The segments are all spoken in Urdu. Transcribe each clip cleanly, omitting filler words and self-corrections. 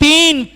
3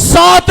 7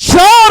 4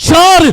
4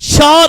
4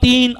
3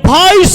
22,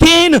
3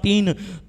3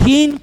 3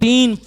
3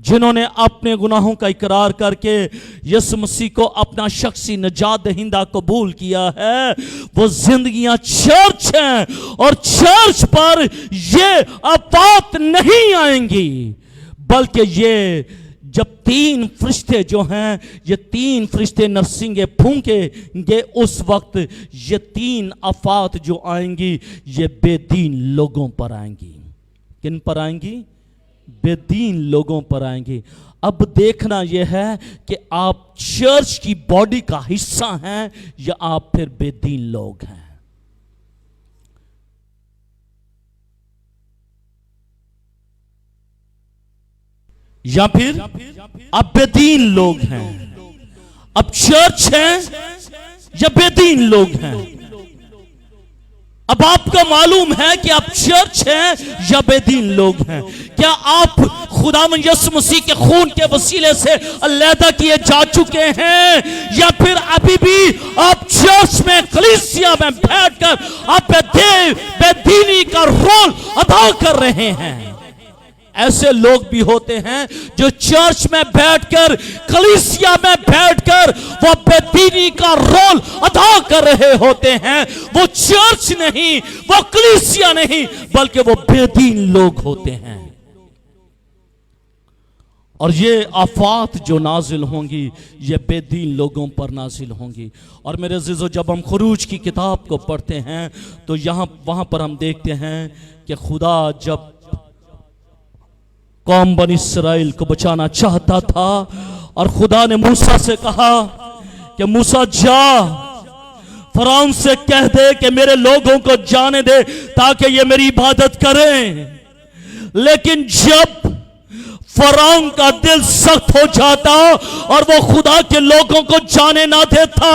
جنہوں نے اپنے گناہوں کا اقرار کر کے یسوع مسیح کو اپنا شخصی نجات دہندہ قبول کیا ہے، وہ زندگیاں چرچ ہیں، اور چرچ پر یہ آفات نہیں آئیں گی، بلکہ یہ جب 3 فرشتے جو ہیں، یہ 3 فرشتے نرسنگے پھونکیں گے، اس وقت یہ 3 آفات جو آئیں گی یہ بے دین لوگوں پر آئیں گی۔ کن پر آئیں گی؟ بے دین لوگوں پر آئیں گی۔ اب دیکھنا یہ ہے کہ آپ چرچ کی باڈی کا حصہ ہیں یا آپ پھر بے دین لوگ ہیں۔ یا پھر اب بے دین لوگ ہیں، اب چرچ ہیں یا بے دین لوگ ہیں۔ اب آپ کا معلوم ہے کہ آپ چرچ ہیں یا بے دین لوگ ہیں۔ کیا آپ خداوند یسوع مسیح کے خون کے وسیلے سے علیحدہ کیے جا چکے ہیں، یا پھر ابھی بھی آپ چرچ میں کلیسیا میں بیٹھ کر آپ بے دینی کا رول ادا کر رہے ہیں؟ ایسے لوگ بھی ہوتے ہیں جو چرچ میں بیٹھ کر، کلیسیا میں بیٹھ کر وہ بے دینی کا رول ادا کر رہے ہوتے ہیں۔ وہ چرچ نہیں، وہ کلیسیا نہیں، بلکہ وہ بے دین لوگ ہوتے ہیں۔ اور یہ آفات جو نازل ہوں گی یہ بے دین لوگوں پر نازل ہوں گی۔ اور میرے عزیزو، جب ہم خروج کی کتاب کو پڑھتے ہیں تو وہاں پر ہم دیکھتے ہیں کہ خدا جب قوم بنی اسرائیل کو بچانا چاہتا تھا، اور خدا نے موسیٰ سے کہا کہ موسیٰ جا فرعون سے کہہ دے کہ میرے لوگوں کو جانے دے تاکہ یہ میری عبادت کریں۔ لیکن جب فرعون کا دل سخت ہو جاتا اور وہ خدا کے لوگوں کو جانے نہ دیتا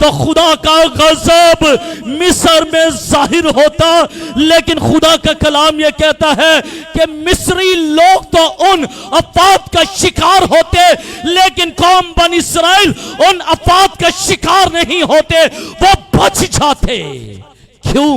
تو خدا کا غضب مصر میں ظاہر ہوتا۔ لیکن خدا کا کلام یہ کہتا ہے کہ مصری لوگ تو ان آفات کا شکار ہوتے، لیکن قوم بنی اسرائیل ان آفات کا شکار نہیں ہوتے، وہ بچ جاتے۔ کیوں؟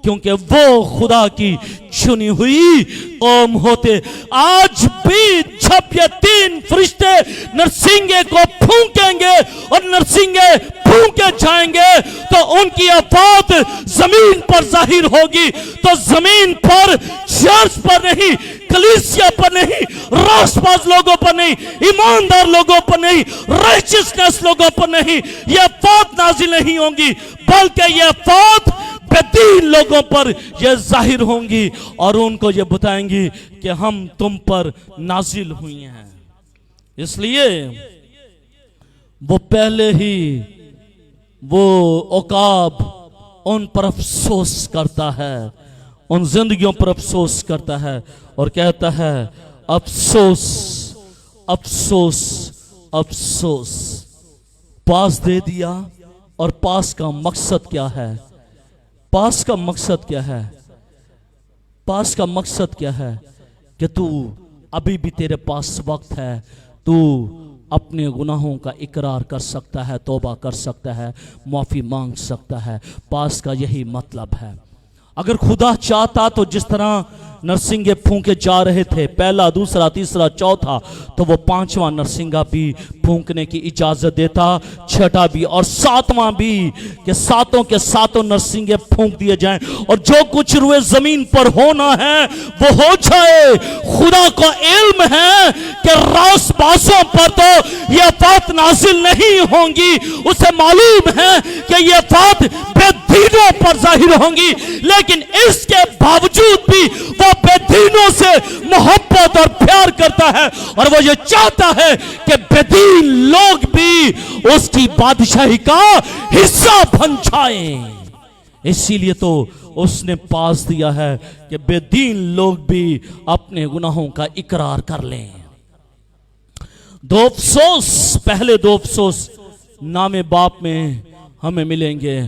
کیونکہ وہ خدا کی چنی ہوئی قوم ہوتے۔ آج بھی جب یہ 3 فرشتے نرسنگے کو پھونکیں گے اور نرسنگے پھونکے جائیں گے تو ان کی آفات زمین پر ظاہر ہوگی، تو زمین پر چرچ پر نہیں، کلیسیا پر نہیں، راست باز لوگوں پر نہیں، ایماندار لوگوں پر نہیں، رائچسنس لوگوں پر نہیں، یہ آفات نازل نہیں ہوں گی، بلکہ یہ آفات بے دین لوگوں پر یہ ظاہر ہوں گی، اور ان کو یہ بتائیں گی کہ ہم تم پر نازل ہوئی ہیں۔ اس لیے وہ پہلے ہی وہ عقاب ان پر افسوس کرتا ہے، ان زندگیوں پر افسوس کرتا ہے اور کہتا ہے افسوس افسوس افسوس۔ پاس دے دیا، اور پاس کا مقصد کیا ہے؟ پاس کا مقصد کیا ہے؟ پاس کا مقصد کیا ہے؟ کہ تو ابھی بھی تیرے پاس وقت ہے، تو اپنے گناہوں کا اقرار کر سکتا ہے، توبہ کر سکتا ہے، معافی مانگ سکتا ہے۔ پاس کا یہی مطلب ہے۔ اگر خدا چاہتا تو جس طرح نرسنگے پھونکے جا رہے تھے، پہلا، دوسرا، تیسرا، چوتھا، تو وہ 5واں نرسنگا بھی پھونکنے کی اجازت دیتا، 6واں بھی اور 7واں بھی، کہ 7 کے 7 نرسنگے پھونک دیے جائیں اور جو کچھ روئے زمین پر ہونا ہے وہ ہو جائے۔ خدا کو علم ہے کہ راست بازوں پر تو یہ آفات نازل نہیں ہوں گی، اسے معلوم ہے کہ یہ آفات بے دینوں پر ظاہر ہوں گی، لیکن اس کے باوجود بھی وہ بے دینوں سے محبت اور پیار کرتا ہے، اور وہ یہ چاہتا ہے کہ بے دین لوگ بھی اس کی بادشاہی کا حصہ بن جائیں۔ اسی لیے تو اس نے پاس دیا ہے کہ بے دین لوگ بھی اپنے گناہوں کا اقرار کر لیں۔ 2 افسوس، پہلے 2 افسوس نام باپ میں ہمیں ملیں گے،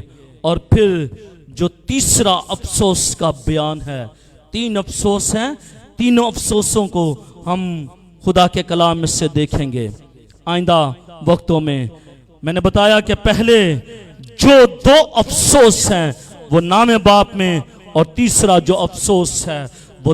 اور پھر جو تیسرا افسوس کا بیان ہے، 3 افسوس ہیں، تینوں افسوسوں کو ہم خدا کے کلام میں سے دیکھیں گے آئندہ وقتوں میں۔ میں نے بتایا کہ پہلے جو 2 افسوس ہیں وہ نام باپ میں، اور تیسرا جو افسوس ہے وہ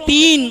3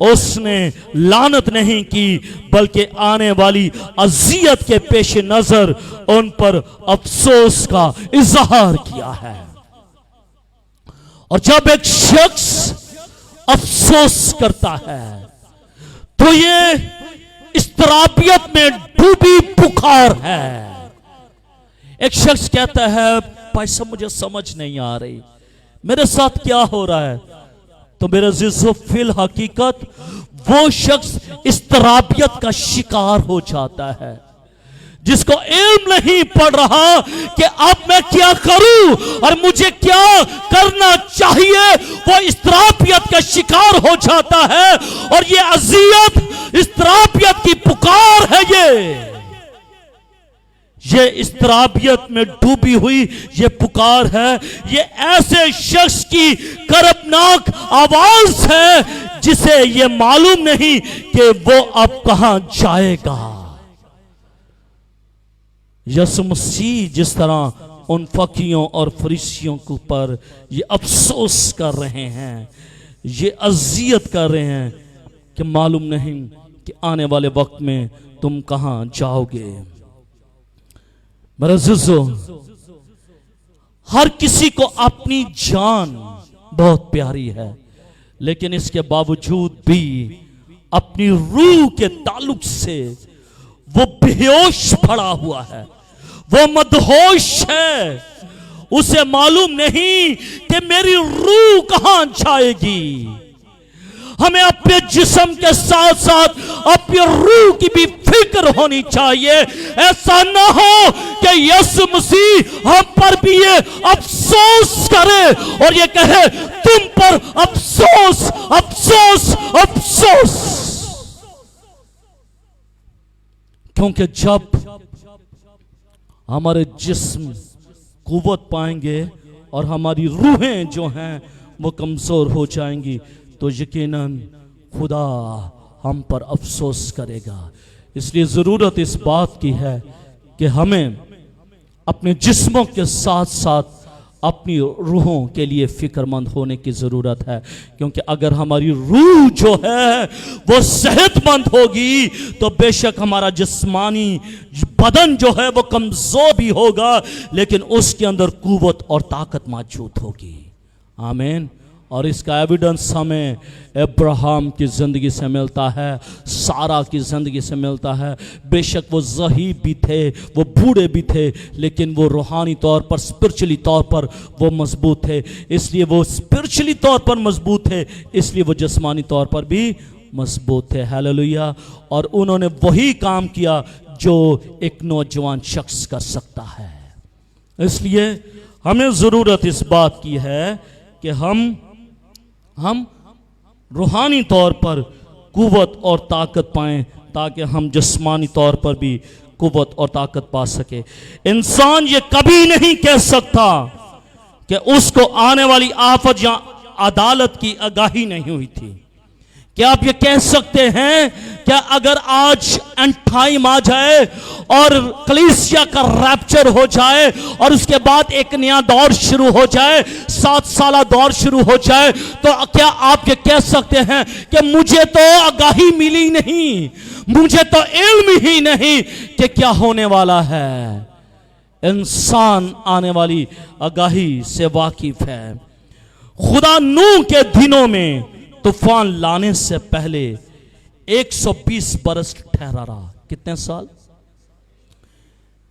اس نے لعنت نہیں کی بلکہ آنے والی اذیت کے پیش نظر ان پر افسوس کا اظہار کیا ہے۔ اور جب ایک شخص افسوس کرتا ہے تو یہ اضطرابیت میں ڈوبی بخار ہے۔ ایک شخص کہتا ہے بھائی صاحب مجھے سمجھ نہیں آ رہی میرے ساتھ کیا ہو رہا ہے، تو میرے عزیزو فی الحقیقت وہ شخص اضطرابیت کا شکار ہو جاتا ہے، جس کو علم نہیں پڑ رہا کہ اب میں کیا کروں اور مجھے کیا کرنا چاہیے، وہ اضطرابیت کا شکار ہو جاتا ہے۔ اور یہ اذیت اضطرابیت کی پکار ہے، یہ اضطرابیت میں ڈوبی ہوئی یہ پکار ہے، یہ ایسے شخص کی کربناک آواز ہے جسے یہ معلوم نہیں کہ وہ اب کہاں جائے گا۔ یسوع مسیح جس طرح ان فقیوں اور فریسیوں کے اوپر یہ افسوس کر رہے ہیں، یہ اذیت کر رہے ہیں کہ معلوم نہیں کہ آنے والے وقت میں تم کہاں جاؤ گے۔ میرے عزیزو، ہر کسی کو اپنی جان بہت پیاری ہے، لیکن اس کے باوجود بھی اپنی روح کے تعلق سے وہ بے ہوش پڑا ہوا ہے، وہ مدہوش ہے۔ اسے معلوم نہیں کہ میری روح کہاں جائے گی۔ ہمیں اپنے جسم کے ساتھ ساتھ اپنی روح کی بھی فکر ہونی چاہیے، ایسا نہ ہو کہ یسوع مسیح ہم پر بھی یہ افسوس کرے اور یہ کہے تم پر افسوس افسوس افسوس۔ کیونکہ جب ہمارے جسم قوت پائیں گے اور ہماری روحیں جو ہیں وہ کمزور ہو جائیں گی تو یقیناً خدا ہم پر افسوس کرے گا۔ اس لیے ضرورت اس بات کی ہے کہ ہمیں اپنے جسموں کے ساتھ ساتھ اپنی روحوں کے لیے فکر مند ہونے کی ضرورت ہے، کیونکہ اگر ہماری روح جو ہے وہ صحت مند ہوگی تو بے شک ہمارا جسمانی بدن جو ہے وہ کمزور بھی ہوگا، لیکن اس کے اندر قوت اور طاقت موجود ہوگی۔ آمین۔ اور اس کا ایویڈنس ہمیں ابراہیم کی زندگی سے ملتا ہے، سارا کی زندگی سے ملتا ہے۔ بے شک وہ ضعیف بھی تھے، وہ بوڑھے بھی تھے، لیکن وہ روحانی طور پر اسپرچولی طور پر وہ مضبوط تھے۔ اس لیے وہ اسپرچولی طور پر مضبوط تھے، اس لیے وہ جسمانی طور پر بھی مضبوط تھے۔ ہیلیلویا۔ اور انہوں نے وہی کام کیا جو ایک نوجوان شخص کر سکتا ہے۔ اس لیے ہمیں ضرورت اس بات کی ہے کہ ہم روحانی طور پر قوت اور طاقت پائیں تاکہ ہم جسمانی طور پر بھی قوت اور طاقت پا سکے۔ انسان یہ کبھی نہیں کہہ سکتا کہ اس کو آنے والی آفت یا عدالت کی آگاہی نہیں ہوئی تھی۔ کیا آپ یہ کہہ سکتے ہیں کہ اگر آج اینڈ ٹائم آ جائے اور کلیسیا کا ریپچر ہو جائے اور اس کے بعد ایک نیا دور شروع ہو جائے، 7 سالہ دور شروع ہو جائے، تو کیا آپ یہ کہہ سکتے ہیں کہ مجھے تو آگاہی ملی نہیں، مجھے تو علم ہی نہیں کہ کیا ہونے والا ہے؟ انسان آنے والی آگاہی سے واقف ہے۔ خدا نوح کے دنوں میں طوفان لانے سے پہلے 120 برس ٹھہرا رہا۔ کتنے سال؟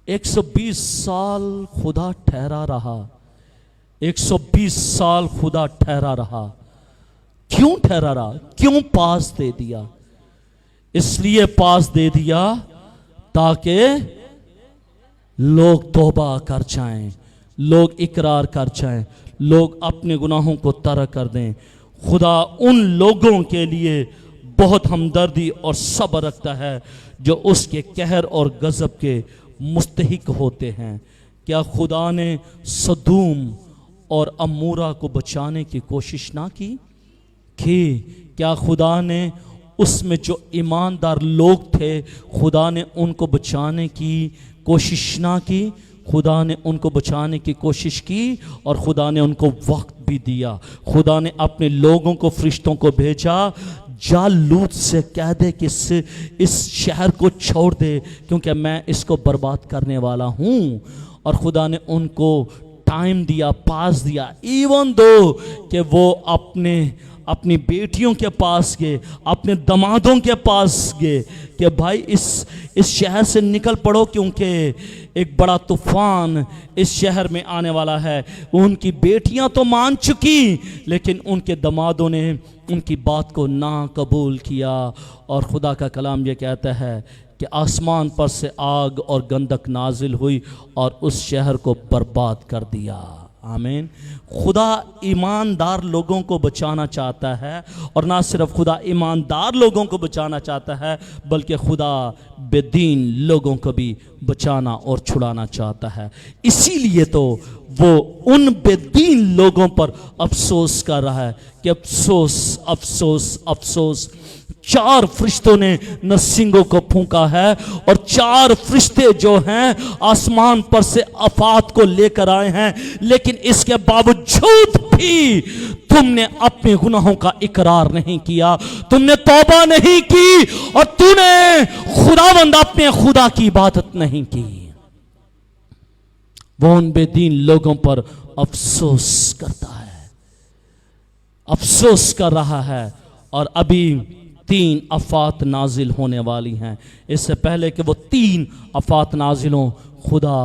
120 سال خدا ٹھہرا رہا۔ 120 سال خدا ٹھہرا رہا۔ کیوں ٹھہرا رہا؟ کیوں پاس دے دیا؟ اس لیے پاس دے دیا تاکہ لوگ توبہ کر جائیں، لوگ اقرار کر جائیں، لوگ اپنے گناہوں کو ترک کر دیں۔ خدا ان لوگوں کے لیے بہت ہمدردی اور صبر رکھتا ہے جو اس کے قہر اور غضب کے مستحق ہوتے ہیں۔ کیا خدا نے سدوم اور عمورہ کو بچانے کی کوشش نہ کی؟ کیا خدا نے اس میں جو ایماندار لوگ تھے خدا نے ان کو بچانے کی کوشش نہ کی؟ خدا نے ان کو بچانے کی کوشش کی اور خدا نے ان کو وقت بھی دیا۔ خدا نے اپنے لوگوں کو، فرشتوں کو بھیجا جا لوط سے کہہ دے کہ اس شہر کو چھوڑ دے کیونکہ میں اس کو برباد کرنے والا ہوں. اور خدا نے ان کو ٹائم دیا, پاس دیا, ایون دو کہ وہ اپنی بیٹیوں کے پاس گئے, اپنے دمادوں کے پاس گئے کہ بھائی اس شہر سے نکل پڑو کیونکہ ایک بڑا طوفان اس شہر میں آنے والا ہے. ان کی بیٹیاں تو مان چکی لیکن ان کے دمادوں نے ان کی بات کو نہ قبول کیا. اور خدا کا کلام یہ کہتا ہے کہ آسمان پر سے آگ اور گندک نازل ہوئی اور اس شہر کو برباد کر دیا. آمین. خدا ایماندار لوگوں کو بچانا چاہتا ہے, اور نہ صرف خدا ایماندار لوگوں کو بچانا چاہتا ہے بلکہ خدا بے دین لوگوں کو بھی بچانا اور چھڑانا چاہتا ہے. اسی لیے تو وہ ان بے دین لوگوں پر افسوس کر رہا ہے کہ افسوس افسوس افسوس. 4 فرشتوں نے نرسنگوں کو پھونکا ہے اور 4 فرشتے جو ہیں آسمان پر سے آفات کو لے کر آئے ہیں, لیکن اس کے باوجود بھی تم نے اپنے گناہوں کا اقرار نہیں کیا, تم نے توبہ نہیں کی اور تو نے خداوند اپنے خدا کی عبادت نہیں کی. وہ ان بے دین لوگوں پر افسوس کرتا ہے, افسوس کر رہا ہے. اور ابھی 3 آفات نازل ہونے والی ہیں. اس سے پہلے کہ وہ 3 آفات نازل ہوں, خدا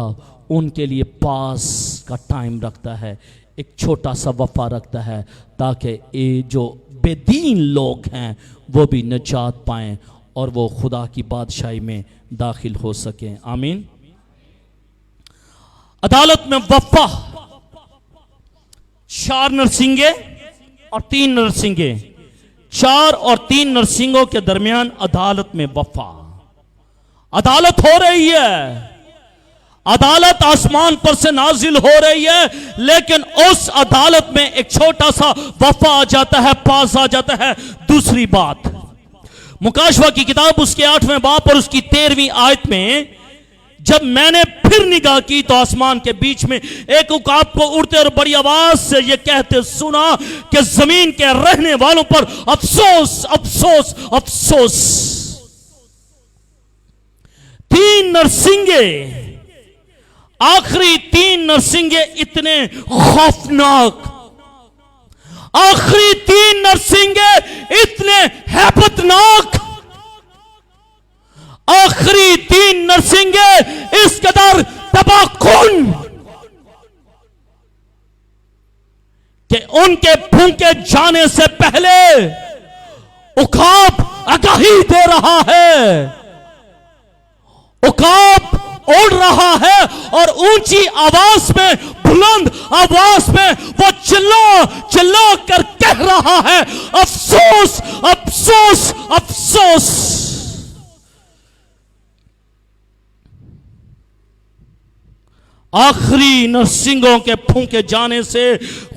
ان کے لیے پاس کا ٹائم رکھتا ہے, ایک چھوٹا سا وقفہ رکھتا ہے تاکہ یہ جو بے دین لوگ ہیں وہ بھی نجات پائیں اور وہ خدا کی بادشاہی میں داخل ہو سکیں. آمین. عدالت میں وقفہ, 4 نرسنگے اور 3 نرسنگے, 4 اور 3 نرسنگوں کے درمیان عدالت میں وقفہ. عدالت ہو رہی ہے, عدالت آسمان پر سے نازل ہو رہی ہے, لیکن اس عدالت میں ایک چھوٹا سا وقفہ آ جاتا ہے, پاس آ جاتا ہے. دوسری بات, مکاشفہ کی کتاب اس کے 8ویں باب اور اس کی 13ویں آیت میں جب میں نے پھر نگاہ کی تو آسمان کے بیچ میں ایک عقاب کو اڑتے اور بڑی آواز سے یہ کہتے سنا کہ زمین کے رہنے والوں پر افسوس افسوس افسوس. 3 نرسنگے, آخری 3 نرسنگے اتنے خوفناک, آخری 3 نرسنگے اتنے ہیبتناک, آخری 3 نرسنگے اس قدر تباہ کن کہ ان کے پھونکے جانے سے پہلے عقاب آگاہی دے رہا ہے, عقاب اڑ رہا ہے اور اونچی آواز میں, بلند آواز میں وہ چلا چلا کر کہہ رہا ہے افسوس افسوس افسوس. آخری نرسنگوں کے پھونکے جانے سے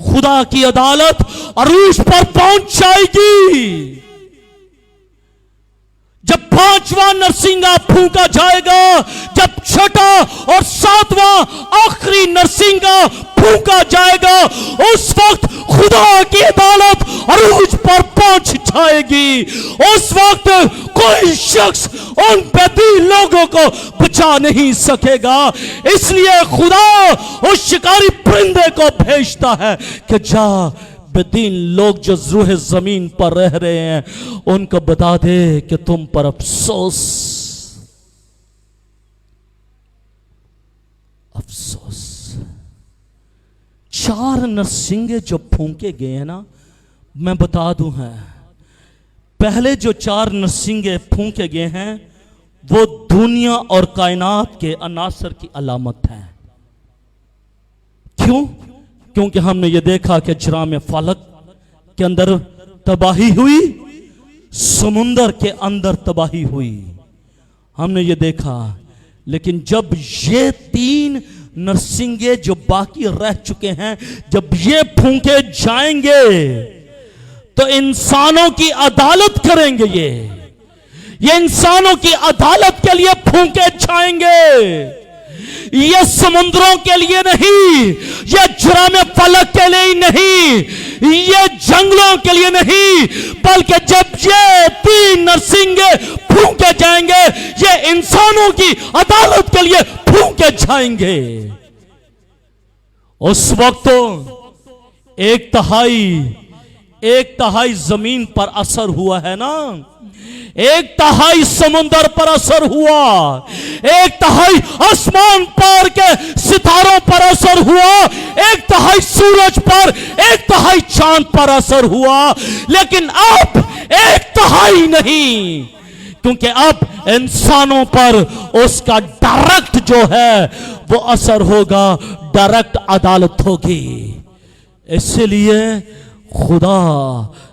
خدا کی عدالت عروج پر پہنچ جائے گی. جب 5واں نرسنگا پھونکا جائے گا, جب 6واں اور 7واں آخری نرسنگا پھونکا جائے گا, اس وقت خدا کی عدالت عروج پر پہنچ جائے گی. اس وقت کوئی شخص ان بے دین لوگوں کو بچا نہیں سکے گا. اس لیے خدا اس شکاری پرندے کو بھیجتا ہے کہ جا بے دین لوگ جو روح زمین پر رہ رہے ہیں ان کو بتا دے کہ تم پر افسوس افسوس. 4 نرسنگے جو پھونکے گئے ہیں نا, میں بتا دوں ہے, پہلے جو 4 نرسنگے پھونکے گئے ہیں وہ دنیا اور کائنات کے عناصر کی علامت ہے. کیوں؟ کیونکہ ہم نے یہ دیکھا کہ جرام فلک کے اندر تباہی ہوئی, سمندر کے اندر تباہی ہوئی, ہم نے یہ دیکھا. لیکن جب یہ 3 نرسنگے جو باقی رہ چکے ہیں جب یہ پھونکے جائیں گے تو انسانوں کی عدالت کریں گے. یہ انسانوں کی عدالت کے لیے پھونکے جائیں گے. یہ سمندروں کے لیے نہیں، یہ جرام فلک کے لیے نہیں، یہ جنگلوں کے لیے نہیں، بلکہ جب یہ تین نرسنگے پھونکے جائیں گے، یہ انسانوں کی عدالت کے لیے پھونکے جائیں گے۔ اس وقت تو ایک تہائی زمین پر اثر ہوا ہے نا، ایک تہائی سمندر پر اثر ہوا، ایک تہائی آسمان پار کے ستاروں پر اثر ہوا، ایک تہائی سورج پر، ایک تہائی چاند پر اثر ہوا، لیکن اب ایک تہائی نہیں، کیونکہ اب انسانوں پر اس کا ڈائریکٹ جو ہے وہ اثر ہوگا، ڈائریکٹ عدالت ہوگی۔ اس لیے خدا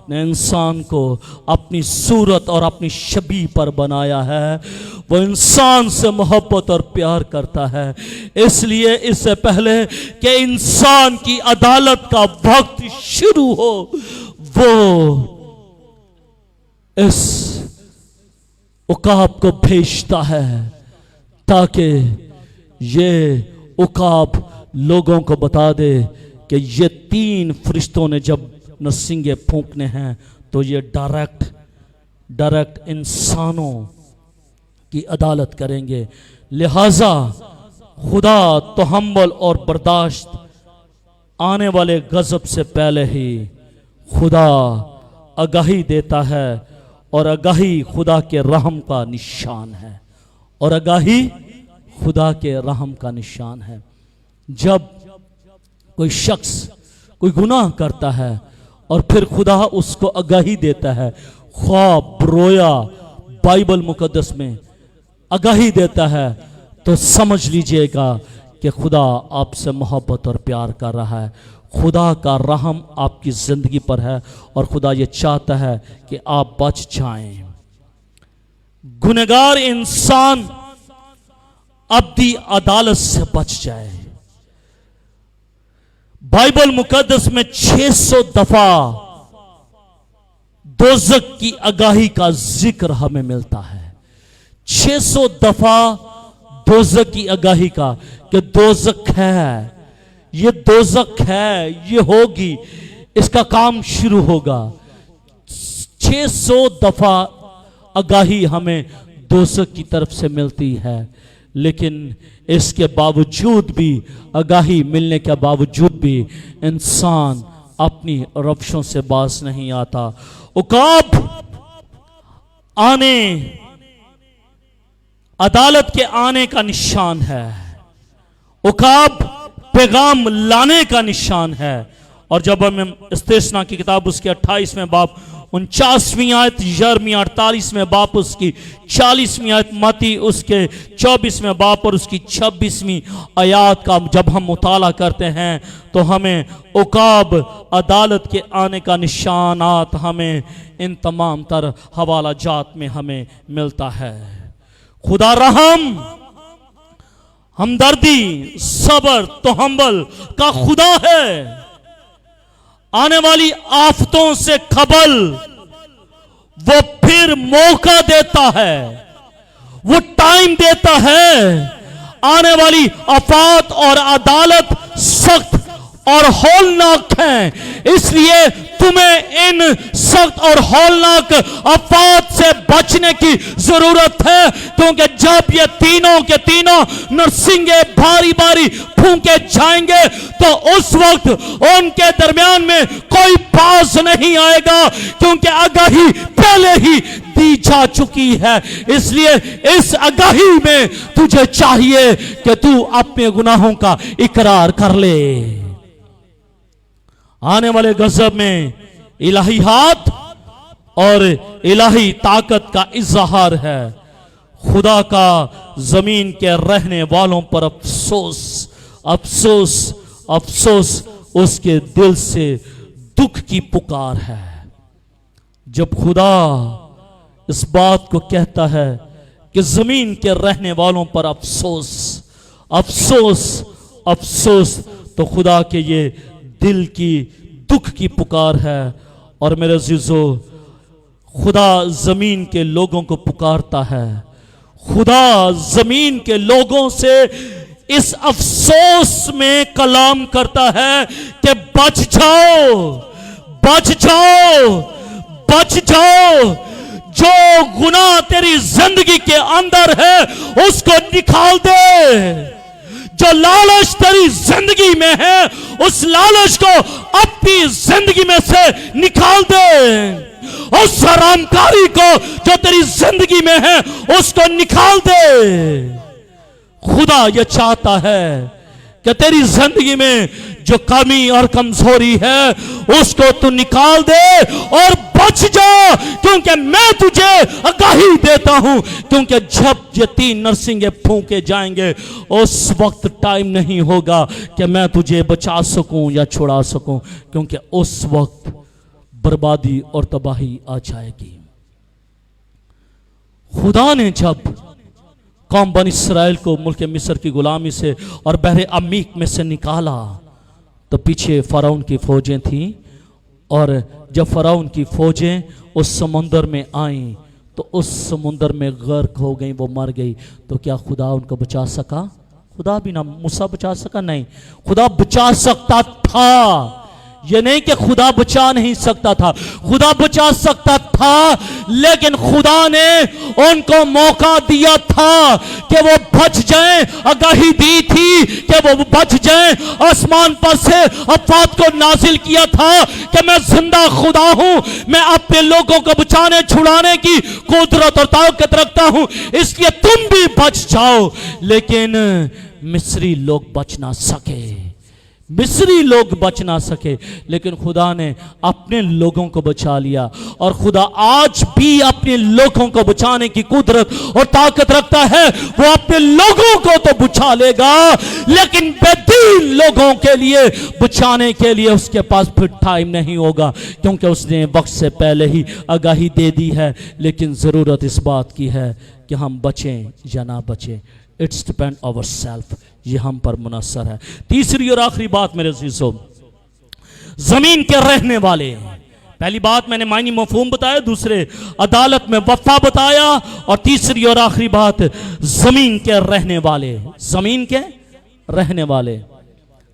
نے انسان کو اپنی صورت اور اپنی شبیہ پر بنایا ہے، وہ انسان سے محبت اور پیار کرتا ہے۔ اس لیے اس سے پہلے کہ انسان کی عدالت کا وقت شروع ہو، وہ اس عقاب کو بھیجتا ہے تاکہ یہ عقاب لوگوں کو بتا دے کہ یہ تین فرشتوں نے جب نرسنگے پھونکنے ہیں تو یہ ڈائریکٹ انسانوں کی عدالت کریں گے۔ لہذا خدا تحمل اور برداشت آنے والے غضب سے پہلے ہی خدا آگاہی دیتا ہے، اور آگاہی خدا کے رحم کا نشان ہے، اور آگاہی خدا کے رحم کا نشان ہے۔ جب کوئی شخص کوئی گناہ کرتا ہے اور پھر خدا اس کو آگاہی دیتا ہے، خواب رویا بائبل مقدس میں آگاہی دیتا ہے، تو سمجھ لیجئے گا کہ خدا آپ سے محبت اور پیار کر رہا ہے، خدا کا رحم آپ کی زندگی پر ہے، اور خدا یہ چاہتا ہے کہ آپ بچ جائیں۔ گنہگار انسان ابدی عدالت سے بچ جائے۔ بائبل مقدس میں 600 دفعہ دوزخ کی آگاہی کا ذکر ہمیں ملتا ہے، 600 دفعہ دوزخ کی آگاہی کا، کہ دوزخ ہے، یہ دوزخ ہے، یہ ہوگی، اس کا کام شروع ہوگا۔ 600 دفعہ آگاہی ہمیں دوزخ کی طرف سے ملتی ہے، لیکن اس کے باوجود بھی، آگاہی ملنے کے باوجود بھی، انسان اپنی روشوں سے باز نہیں آتا۔ عقاب آنے، عدالت کے آنے کا نشان ہے، عقاب پیغام لانے کا نشان ہے۔ اور جب ہم استثنا کی کتاب اس کے 28ویں باب 49ویں آیت، یرمیہ 48ویں باب اس کی 40ویں آیت، متی اس کے 24ویں باب اور اس کی 26ویں آیات کا جب ہم مطالعہ کرتے ہیں تو ہمیں عقاب، عدالت کے آنے کا نشانات ہمیں ان تمام تر حوالہ جات میں ہمیں ملتا ہے۔ خدا رحم، ہمدردی، صبر، تحمل کا خدا ہے۔ آنے والی آفتوں سے قبل وہ پھر موقع دیتا ہے، وہ ٹائم دیتا ہے۔ آنے والی آفات اور عدالت سخت اور ہولناک ہیں، اس لیے تمہیں ان سخت اور ہولناک آفات سے بچنے کی ضرورت ہے، کیونکہ جب یہ تینوں کے تینوں نرسنگے باری باری پھونکے جائیں گے تو اس وقت ان کے درمیان میں کوئی باز نہیں آئے گا، کیونکہ آگاہی پہلے ہی دی جا چکی ہے۔ اس لیے اس آگاہی میں تجھے چاہیے کہ تو اپنے گناہوں کا اقرار کر لے۔ آنے والے غضب میں الہی ہاتھ اور الہی طاقت کا اظہار ہے۔ خدا کا زمین کے رہنے والوں پر افسوس، افسوس، افسوس، اس کے دل سے دکھ کی پکار ہے۔ جب خدا اس بات کو کہتا ہے کہ زمین کے رہنے والوں پر افسوس، افسوس، افسوس، تو خدا کے یہ دل کی دکھ کی پکار ہے۔ اور میرے عزیزو، خدا زمین کے لوگوں کو پکارتا ہے، خدا زمین کے لوگوں سے اس افسوس میں کلام کرتا ہے کہ بچ جاؤ، بچ جاؤ، بچ جاؤ، جو گناہ تیری زندگی کے اندر ہے اس کو نکال دے، جو لالچ تیری زندگی میں ہے اس لالچ کو اپنی زندگی میں سے نکال دے، اس حرام کاری کو جو تیری زندگی میں ہے اس کو نکال دے۔ خدا یہ چاہتا ہے کہ تیری زندگی میں جو کمی اور کمزوری ہے اس کو تو نکال دے اور بچ جا، کیونکہ میں تجھے آگاہی دیتا ہوں، کیونکہ جب یہ 3 نرسنگیں پھونکے جائیں گے اس وقت ٹائم نہیں ہوگا کہ میں تجھے بچا سکوں یا چھڑا سکوں، کیونکہ اس وقت بربادی اور تباہی آ جائے گی۔ خدا نے جب قوم بنی اسرائیل کو ملک مصر کی غلامی سے اور بحر عمیق میں سے نکالا تو پیچھے فرعون کی فوجیں تھیں، اور جب فرعون کی فوجیں اس سمندر میں آئیں تو اس سمندر میں غرق ہو گئیں، وہ مر گئی، تو کیا خدا ان کو بچا سکا؟ خدا بھی نہ موسیٰ بچا سکا؟ نہیں، خدا بچا سکتا تھا، یہ نہیں کہ خدا بچا نہیں سکتا تھا، خدا بچا سکتا تھا، لیکن خدا نے ان کو موقع دیا تھا کہ وہ بچ جائیں، آگاہی دی تھی کہ وہ بچ جائیں، آسمان پر سے افات کو نازل کیا تھا کہ میں زندہ خدا ہوں، میں اپنے لوگوں کو بچانے چھڑانے کی قدرت اور طاقت رکھتا ہوں، اس لیے تم بھی بچ جاؤ۔ لیکن مصری لوگ بچ نہ سکے، مصری لوگ بچ نہ سکے، لیکن خدا نے اپنے لوگوں کو بچا لیا، اور خدا آج بھی اپنے لوگوں کو بچانے کی قدرت اور طاقت رکھتا ہے۔ وہ اپنے لوگوں کو تو بچا لے گا، لیکن بے دین لوگوں کے لیے بچانے کے لیے اس کے پاس پھر ٹائم نہیں ہوگا، کیونکہ اس نے وقت سے پہلے ہی آگاہی دے دی ہے۔ لیکن ضرورت اس بات کی ہے کہ ہم بچیں یا نہ بچیں، اٹس ڈیپینڈ آور سیلف، یہ ہم پر منحصر ہے۔ تیسری اور آخری بات میرے عزیزو، زمین کے رہنے والے۔ پہلی بات میں نے معنی مفہوم بتایا، دوسرے عدالت میں وفا بتایا، اور تیسری اور آخری بات زمین کے رہنے والے، زمین کے رہنے والے۔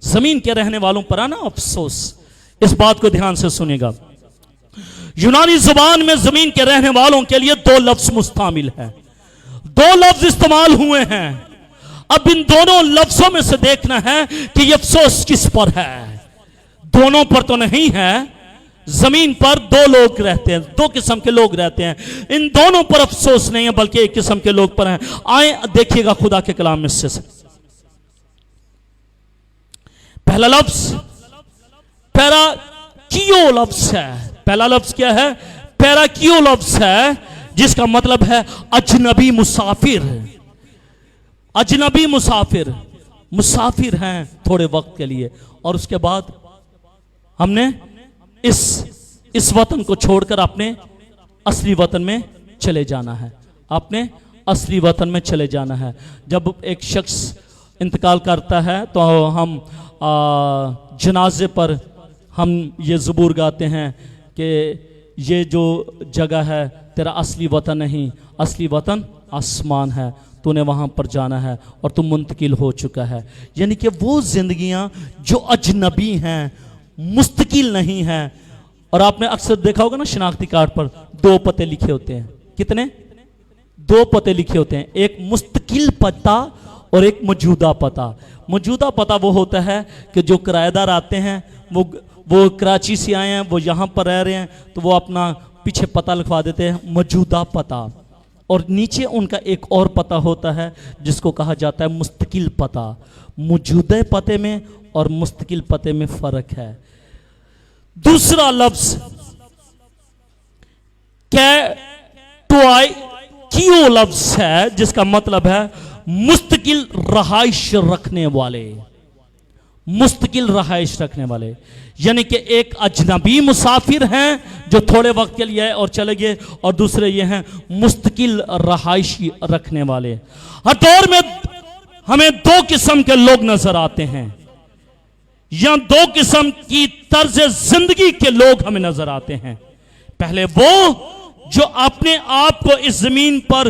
زمین کے رہنے والوں پر آنا افسوس، اس بات کو دھیان سے سنیں گا۔ یونانی زبان میں زمین کے رہنے والوں کے لیے 2 لفظ مستعمل ہیں، 2 لفظ استعمال ہوئے ہیں۔ اب ان دونوں لفظوں میں سے دیکھنا ہے کہ یہ افسوس کس پر ہے۔ دونوں پر تو نہیں ہے، زمین پر 2 لوگ رہتے ہیں، 2 قسم کے لوگ رہتے ہیں، ان دونوں پر افسوس نہیں ہے بلکہ ایک قسم کے لوگ پر ہیں۔ آئیں دیکھیے گا خدا کے کلام میں سے پہلا لفظ پیراکیو لفظ ہے۔ پہلا لفظ کیا ہے؟ پیراکیو لفظ ہے، جس کا مطلب ہے اجنبی مسافر۔ اجنبی مسافر، مسافر ہیں تھوڑے وقت کے لیے، اور اس کے بعد ہم نے اس وطن کو چھوڑ کر اپنے اصلی وطن میں چلے جانا ہے، اپنے اصلی وطن میں چلے جانا ہے۔ جب ایک شخص انتقال کرتا ہے تو ہم جنازے پر ہم یہ زبور گاتے ہیں کہ یہ جو جگہ ہے تیرا اصلی وطن نہیں، اصلی وطن آسمان ہے، تو نے وہاں پر جانا ہے اور تم منتقل ہو چکا ہے۔ یعنی کہ وہ زندگیاں جو اجنبی ہیں، مستقل نہیں ہیں۔ اور آپ نے اکثر دیکھا ہوگا نا شناختی کارڈ پر 2 پتے لکھے ہوتے ہیں، کتنے؟ 2 پتے لکھے ہوتے ہیں، ایک مستقل پتہ اور ایک موجودہ پتہ۔ موجودہ پتہ وہ ہوتا ہے کہ جو کرایہ دار آتے ہیں، وہ کراچی سے آئے ہیں، وہ یہاں پر رہ رہے ہیں، تو وہ اپنا پیچھے پتہ لکھوا دیتے ہیں، موجودہ پتہ۔ اور نیچے ان کا ایک اور پتہ ہوتا ہے جس کو کہا جاتا ہے مستقل پتہ۔ موجودہ پتے میں اور مستقل پتے میں فرق ہے۔ دوسرا لفظ کیو لفظ ہے، جس کا مطلب ہے مستقل رہائش رکھنے والے، مستقل رہائش رکھنے والے۔ یعنی کہ ایک اجنبی مسافر ہیں جو تھوڑے وقت کے لیے اور چلے گئے، اور دوسرے یہ ہیں مستقل رہائشی رکھنے والے۔ ہر دور میں ہمیں 2 قسم کے لوگ نظر آتے ہیں، یا 2 قسم کی طرز زندگی کے لوگ ہمیں نظر آتے ہیں۔ پہلے وہ جو اپنے آپ کو اس زمین پر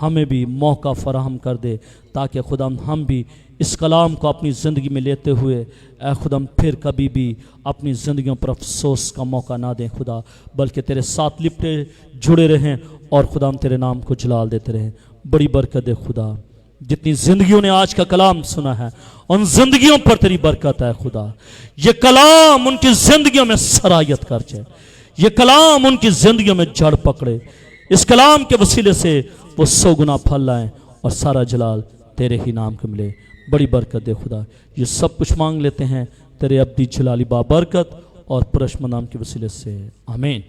ہمیں بھی موقع فراہم کر دے تاکہ خدا ہم بھی اس کلام کو اپنی زندگی میں لیتے ہوئے اے خدا پھر کبھی بھی اپنی زندگیوں پر افسوس کا موقع نہ دیں خدا، بلکہ تیرے ساتھ لپٹے جڑے رہیں اور خدا ہم تیرے نام کو جلال دیتے رہیں۔ بڑی برکت دے خدا، جتنی زندگیوں نے آج کا کلام سنا ہے ان زندگیوں پر تیری برکت ہے خدا، یہ کلام ان کی زندگیوں میں سرایت کر جائے، یہ کلام ان کی زندگیوں میں جڑ پکڑے، اس کلام کے وسیلے سے وہ 100 گنا پھل لائیں اور سارا جلال تیرے ہی نام کو ملے۔ بڑی برکت دے خدا، یہ سب کچھ مانگ لیتے ہیں تیرے ابدی جلالی بابرکت اور پرشم نام کے وسیلے سے، آمین۔